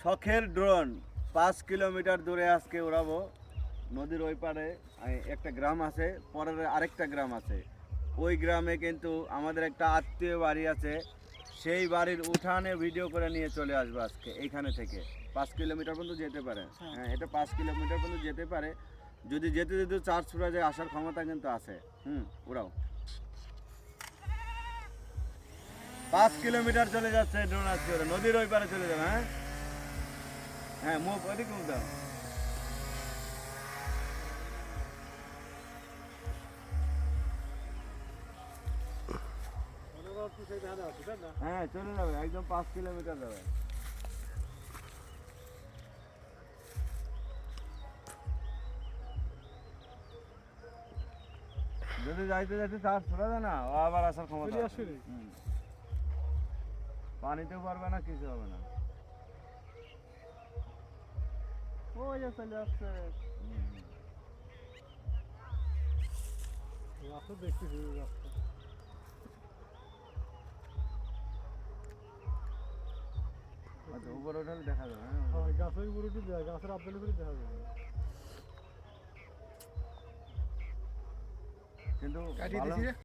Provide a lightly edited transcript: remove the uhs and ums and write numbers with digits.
শখের drone 5 kilometre দূরে আজকে উড়াবো। নদীর ওই পারে একটা গ্রাম আছে, পরের আরেকটা গ্রাম আছে। ওই গ্রামে কিন্তু আমাদের একটা আত্মীয় বাড়ি আছে, সেই বাড়ির উঠানে ভিডিও করে নিয়ে চলে আসবো আজকে এইখানে থেকে। 5 কিলোমিটার পর্যন্ত যেতে পারে। হ্যাঁ, এটা 5 কিলোমিটার পর্যন্ত যেতে পারে। যদি যেতে যেতে চার্জ ছুড়া যায়, আসার ক্ষমতা কিন্তু আছে। উড়াও। 5 কিলোমিটার চলে যাচ্ছে ড্রোন আজকে, নদীর ওই পারে চলে যাবে। হ্যাঁ হ্যাঁ, মুখ ওদিকে মুখ দাও। হ্যাঁ, চলে যাবে, একদম 5 কিলোমিটার যাবে। যদি যাইতে যাইতে চার্জ ছড়া যায় না, ও আবার আসার ক্ষমতা আছে। পানিতেও পারবে না, কিছু হবে না। ওই যে চলে আসছে। আচ্ছা, উপরে উঠালে দেখা যাবে। হ্যাঁ, গাছের উপরে উঠে গাছের আপেলের উপরে দেখা যাবে। কিন্তু